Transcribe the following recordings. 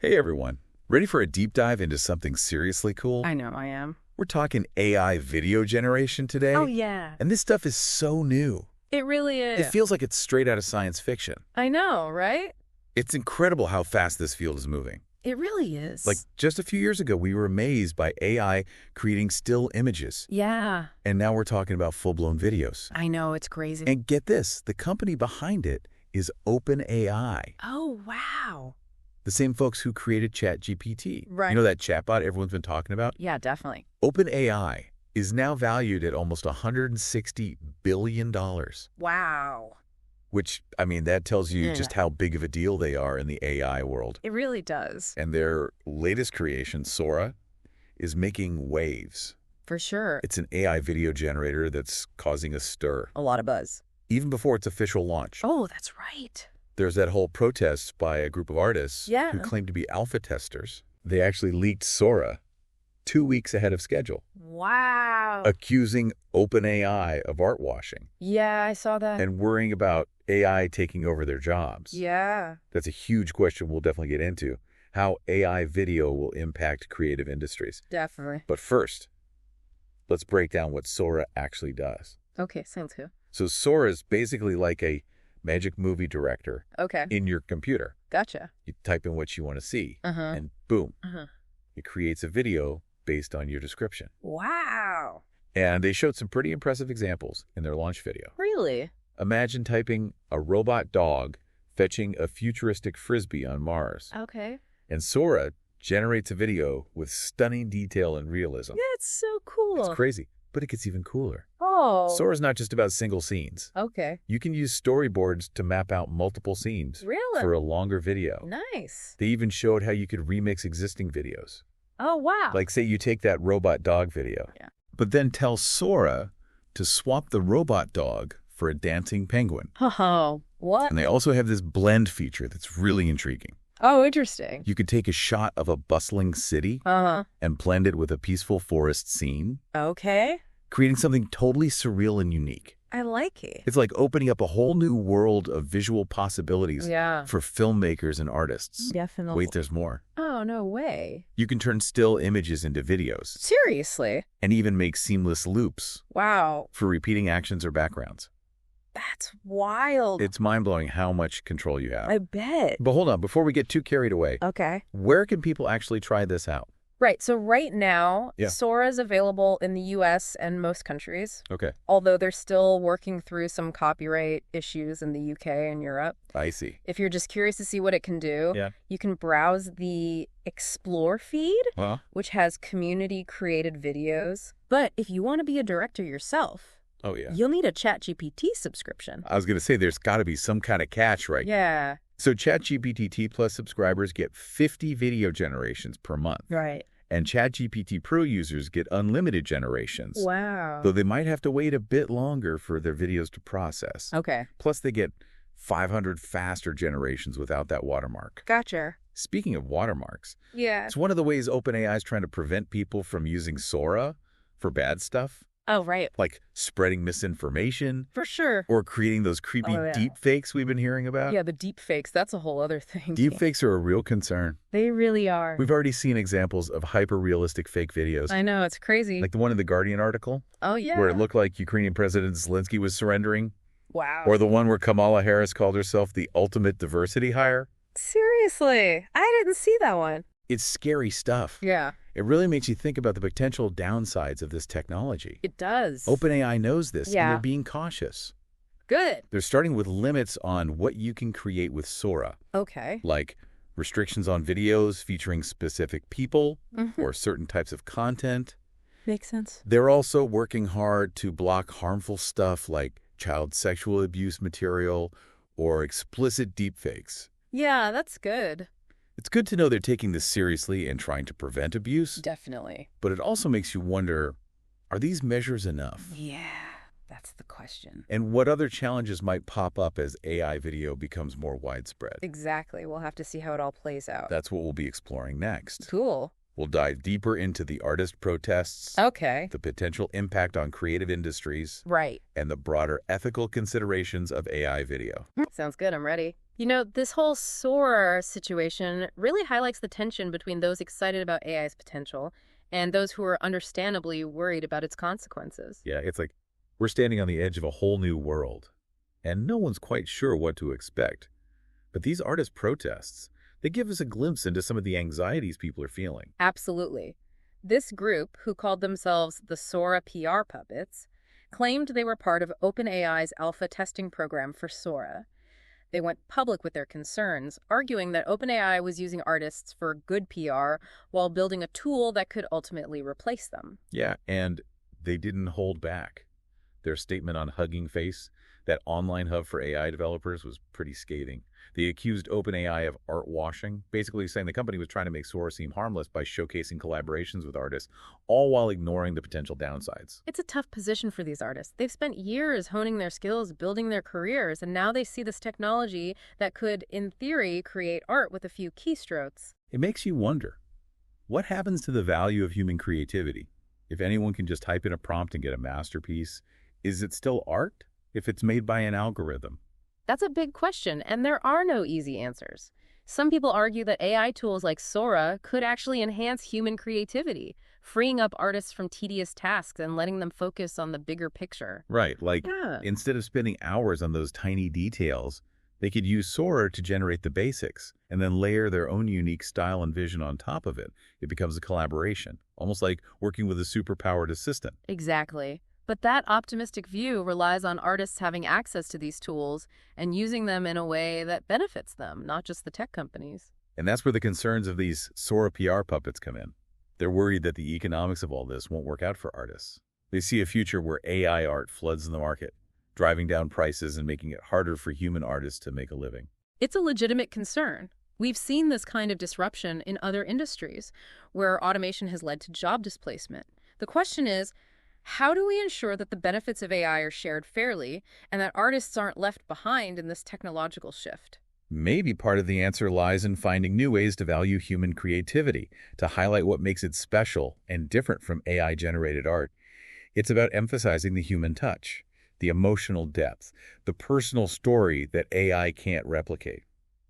Hey everyone, ready for a deep dive into something seriously cool? I know I am. We're talking AI video generation today. Oh, yeah. And this stuff is so new. It really is. It feels like it's straight out of science fiction. I know, right? It's incredible how fast this field is moving. It really is. Like, just a few years ago, we were amazed by AI creating still images. Yeah. And now we're talking about full-blown videos. I know, it's crazy. And get this, the company behind it is OpenAI. Oh, wow. The same folks who created ChatGPT. Right. You know that chatbot everyone's been talking about? Yeah, definitely. OpenAI is now valued at almost $160 billion. Wow. Which, I mean, that tells you Yeah. just how big of a deal they are in the AI world. It really does. And their latest creation, Sora, is making waves. For sure. It's an AI video generator that's causing a stir, A lot of buzz. even before its official launch. Oh, that's right. There's that whole protest by a group of artists Yeah. who claim to be alpha testers. They actually leaked Sora 2 weeks ahead of schedule, Wow. accusing OpenAI of art washing Yeah, I saw that. and worrying about AI taking over their jobs. Yeah. That's a huge question we'll definitely get into, how AI video will impact creative industries. Definitely. But first, let's break down what Sora actually does. Okay, sounds good. So Sora is basically like a magic movie director Okay. in your computer. Gotcha. You type in what you want to see, Uh-huh. and boom, Uh-huh. it creates a video based on your description. Wow. And they showed some pretty impressive examples in their launch video. Really? Imagine typing a robot dog fetching a futuristic frisbee on Mars. Okay. And Sora generates a video with stunning detail and realism. That's so cool. It's crazy, but it gets even cooler. Oh. Sora's not just about single scenes. Okay. You can use storyboards to map out multiple scenes Really? for a longer video. Nice. They even showed how you could remix existing videos. Oh, wow. Like, say you take that robot dog video, Yeah. but then tell Sora to swap the robot dog for a dancing penguin. Oh, what? And they also have this blend feature that's really intriguing. Oh, interesting. You could take a shot of a bustling city Uh-huh. and blend it with a peaceful forest scene, Okay. creating something totally surreal and unique. I like it. It's like opening up a whole new world of visual possibilities Yeah. for filmmakers and artists. Definitely. Wait, there's more. Oh, no way. You can turn still images into videos Seriously? and even make seamless loops Wow. for repeating actions or backgrounds. That's wild. It's mind-blowing how much control you have. I bet. But hold on, before we get too carried away, Okay. where can people actually try this out? Right. So right now, Yeah. Sora is available in the U.S. and most countries, Okay, although they're still working through some copyright issues in the UK and Europe. I see. If you're just curious to see what it can do, Yeah. you can browse the Explore feed, Well, which has community-created videos. But if you want to be a director yourself, oh yeah. you'll need a ChatGPT subscription. I was going to say there's got to be some kind of catch, right? Yeah. So ChatGPT Plus subscribers get 50 video generations per month. Right. And ChatGPT Pro users get unlimited generations. Wow. Though they might have to wait a bit longer for their videos to process. Okay. Plus they get 500 faster generations without that watermark. Gotcha. Speaking of watermarks, Yeah. it's one of the ways OpenAI is trying to prevent people from using Sora for bad stuff, Oh, right. like spreading misinformation For sure. or creating those creepy Oh, yeah. deep fakes we've been hearing about. Yeah, the deep fakes, that's a whole other thing. Deep fakes are a real concern. They really are. We've already seen examples of hyper-realistic fake videos, I know, it's crazy. like the one in the Guardian article, Oh, yeah. where it looked like Ukrainian President Zelensky was surrendering, Wow. or the one where Kamala Harris called herself the ultimate diversity hire. Seriously, I didn't see that one. It's scary stuff. Yeah, It really makes you think about the potential downsides of this technology. it does. OpenAI knows this, Yeah. and they're being cautious. Good. They're starting with limits on what you can create with Sora, Okay. like restrictions on videos featuring specific people Mhm. or certain types of content. Makes sense. They're also working hard to block harmful stuff like child sexual abuse material or explicit deepfakes. Yeah, that's good. It's good to know they're taking this seriously and trying to prevent abuse, Definitely. but it also makes you wonder, are these measures enough? Yeah, that's the question. And what other challenges might pop up as AI video becomes more widespread? Exactly. We'll have to see how it all plays out. That's what we'll be exploring next. Cool. We'll dive deeper into the artist protests, Okay. the potential impact on creative industries, Right. and the broader ethical considerations of AI video. Sounds good. I'm ready. You know, this whole Sora situation really highlights the tension between those excited about AI's potential and those who are understandably worried about its consequences. Yeah, it's like we're standing on the edge of a whole new world, and no one's quite sure what to expect. But these artist protests, they give us a glimpse into some of the anxieties people are feeling. Absolutely. This group, who called themselves the Sora PR puppets, claimed they were part of OpenAI's alpha testing program for Sora. They went public with their concerns, arguing that OpenAI was using artists for good PR while building a tool that could ultimately replace them. Yeah, and they didn't hold back. Their statement on Hugging Face, that online hub for AI developers, was pretty scathing. They accused OpenAI of art washing, basically saying the company was trying to make Sora seem harmless by showcasing collaborations with artists, all while ignoring the potential downsides. It's a tough position for these artists. They've spent years honing their skills, building their careers, and now they see this technology that could, in theory, create art with a few keystrokes. It makes you wonder, what happens to the value of human creativity? If anyone can just type in a prompt and get a masterpiece, is it still art if it's made by an algorithm? That's a big question, and there are no easy answers. Some people argue that AI tools like Sora could actually enhance human creativity, freeing up artists from tedious tasks and letting them focus on the bigger picture. Right, like Yeah. instead of spending hours on those tiny details, they could use Sora to generate the basics and then layer their own unique style and vision on top of it. It becomes a collaboration, almost like working with a superpowered assistant. Exactly. But that optimistic view relies on artists having access to these tools and using them in a way that benefits them, not just the tech companies. And that's where the concerns of these Sora PR puppets come in. They're worried that the economics of all this won't work out for artists. They see a future where AI art floods the market, driving down prices and making it harder for human artists to make a living. It's a legitimate concern. We've seen this kind of disruption in other industries where automation has led to job displacement. The question is, how do we ensure that the benefits of AI are shared fairly and that artists aren't left behind in this technological shift? Maybe part of the answer lies in finding new ways to value human creativity, to highlight what makes it special and different from AI-generated art. It's about emphasizing the human touch, the emotional depth, the personal story that AI can't replicate,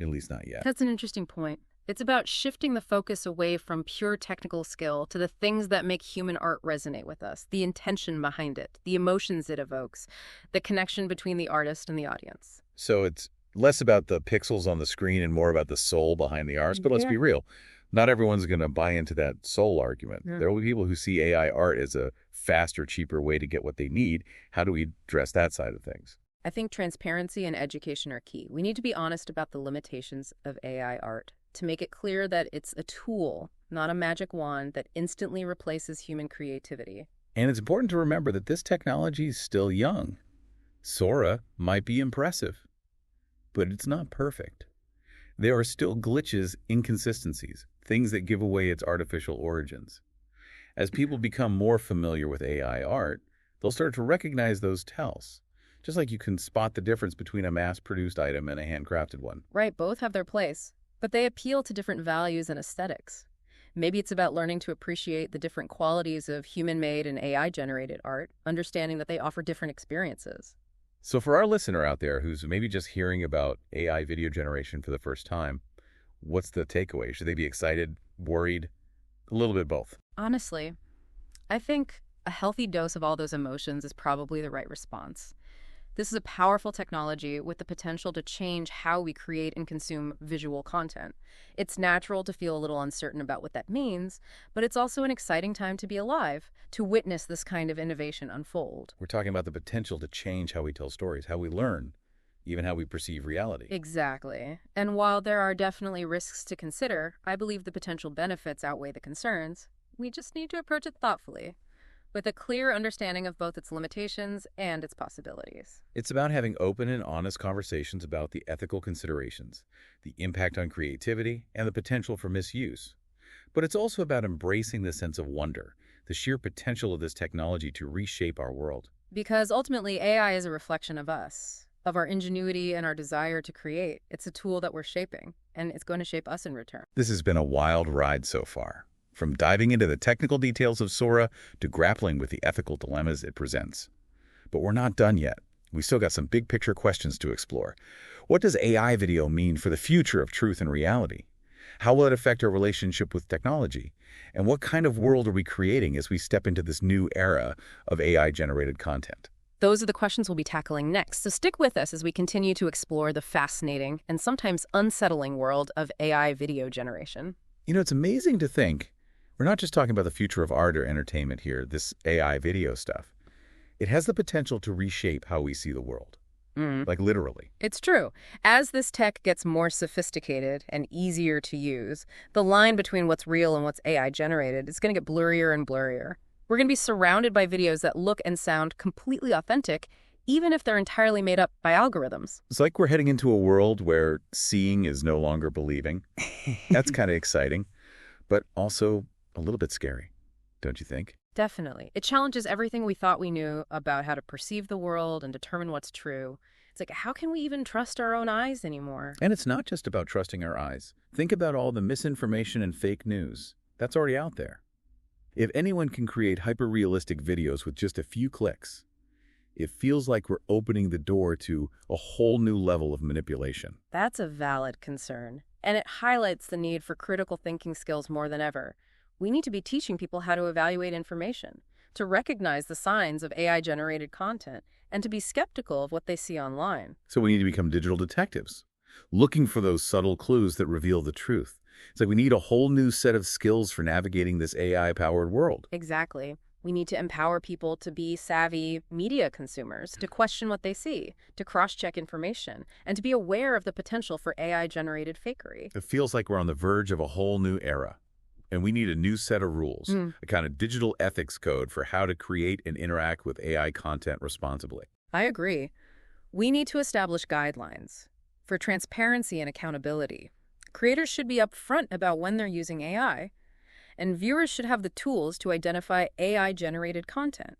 at least not yet. That's an interesting point. It's about shifting the focus away from pure technical skill to the things that make human art resonate with us, the intention behind it, the emotions it evokes, the connection between the artist and the audience. So it's less about the pixels on the screen and more about the soul behind the arts. But let's Yeah. be real. Not everyone's going to buy into that soul argument. Yeah. There will be people who see AI art as a faster, cheaper way to get what they need. How do we address that side of things? I think transparency and education are key. We need to be honest about the limitations of AI art, to make it clear that it's a tool, not a magic wand that instantly replaces human creativity. And it's important to remember that this technology is still young. Sora might be impressive, but it's not perfect. There are still glitches, inconsistencies, things that give away its artificial origins. As people become more familiar with AI art, they'll start to recognize those tells, just like you can spot the difference between a mass-produced item and a handcrafted one. Right, both have their place, but they appeal to different values and aesthetics. Maybe it's about learning to appreciate the different qualities of human-made and AI-generated art, understanding that they offer different experiences. So for our listener out there who's maybe just hearing about AI video generation for the first time, what's the takeaway? Should they be excited, worried? A little bit both. Honestly, I think a healthy dose of all those emotions is probably the right response. This is a powerful technology with the potential to change how we create and consume visual content. It's natural to feel a little uncertain about what that means, but it's also an exciting time to be alive, to witness this kind of innovation unfold. We're talking about the potential to change how we tell stories, how we learn, even how we perceive reality. Exactly. And while there are definitely risks to consider, I believe the potential benefits outweigh the concerns. We just need to approach it thoughtfully, with a clear understanding of both its limitations and its possibilities. It's about having open and honest conversations about the ethical considerations, the impact on creativity, and the potential for misuse. But it's also about embracing the sense of wonder, the sheer potential of this technology to reshape our world. Because ultimately, AI is a reflection of us, of our ingenuity and our desire to create. It's a tool that we're shaping, and it's going to shape us in return. This has been a wild ride so far, from diving into the technical details of Sora to grappling with the ethical dilemmas it presents. But we're not done yet. We still got some big picture questions to explore. What does AI video mean for the future of truth and reality? How will it affect our relationship with technology? And what kind of world are we creating as we step into this new era of AI-generated content? Those are the questions we'll be tackling next, so stick with us as we continue to explore the fascinating and sometimes unsettling world of AI video generation. You know, it's amazing to think we're not just talking about the future of art or entertainment here, this AI video stuff. It has the potential to reshape how we see the world. Like literally. It's true. As this tech gets more sophisticated and easier to use, the line between what's real and what's AI generated is going to get blurrier and blurrier. We're going to be surrounded by videos that look and sound completely authentic, even if they're entirely made up by algorithms. It's like we're heading into a world where seeing is no longer believing. That's kind of exciting, but also a little bit scary, don't you think? Definitely. It challenges everything we thought we knew about how to perceive the world and determine what's true. It's like, how can we even trust our own eyes anymore? And it's not just about trusting our eyes. Think about all the misinformation and fake news. That's already out there. If anyone can create hyper-realistic videos with just a few clicks, it feels like we're opening the door to a whole new level of manipulation. That's a valid concern. And it highlights the need for critical thinking skills more than ever. We need to be teaching people how to evaluate information, to recognize the signs of AI-generated content, and to be skeptical of what they see online. So we need to become digital detectives, looking for those subtle clues that reveal the truth. It's like we need a whole new set of skills for navigating this AI-powered world. Exactly. We need to empower people to be savvy media consumers, to question what they see, to cross-check information, and to be aware of the potential for AI-generated fakery. It feels like we're on the verge of a whole new era. And we need a new set of rules, a kind of digital ethics code for how to create and interact with AI content responsibly. I agree. We need to establish guidelines for transparency and accountability. Creators should be upfront about when they're using AI, and viewers should have the tools to identify AI-generated content.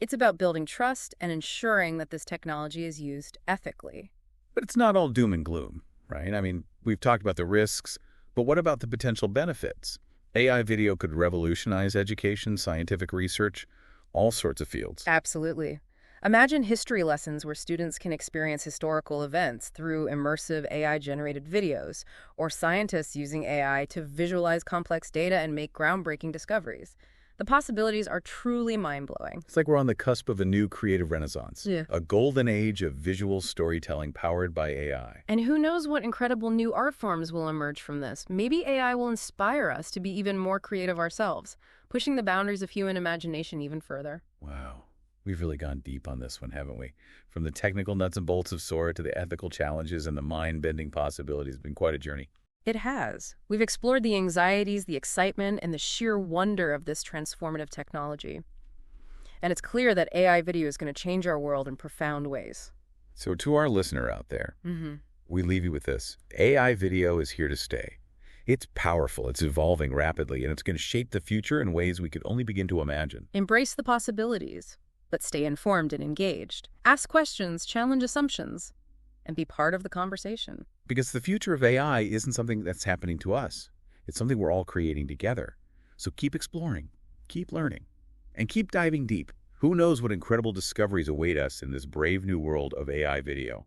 It's about building trust and ensuring that this technology is used ethically. But it's not all doom and gloom, right? I mean, we've talked about the risks, but what about the potential benefits? AI video could revolutionize education, scientific research, all sorts of fields. Absolutely. Imagine history lessons where students can experience historical events through immersive AI-generated videos, or scientists using AI to visualize complex data and make groundbreaking discoveries. The possibilities are truly mind-blowing. It's like we're on the cusp of a new creative renaissance, Yeah. a golden age of visual storytelling powered by AI. And who knows what incredible new art forms will emerge from this? Maybe AI will inspire us to be even more creative ourselves, pushing the boundaries of human imagination even further. Wow. We've really gone deep on this one, haven't we? From the technical nuts and bolts of Sora to the ethical challenges and the mind-bending possibilities. It's been quite a journey. It has. We've explored the anxieties, the excitement, and the sheer wonder of this transformative technology. And it's clear that AI video is going to change our world in profound ways. So to our listener out there, we leave you with this. AI video is here to stay. It's powerful, it's evolving rapidly, and it's going to shape the future in ways we could only begin to imagine. Embrace the possibilities, but stay informed and engaged. Ask questions, challenge assumptions, and be part of the conversation. Because the future of AI isn't something that's happening to us. It's something we're all creating together. So keep exploring, keep learning, and keep diving deep. Who knows what incredible discoveries await us in this brave new world of AI video.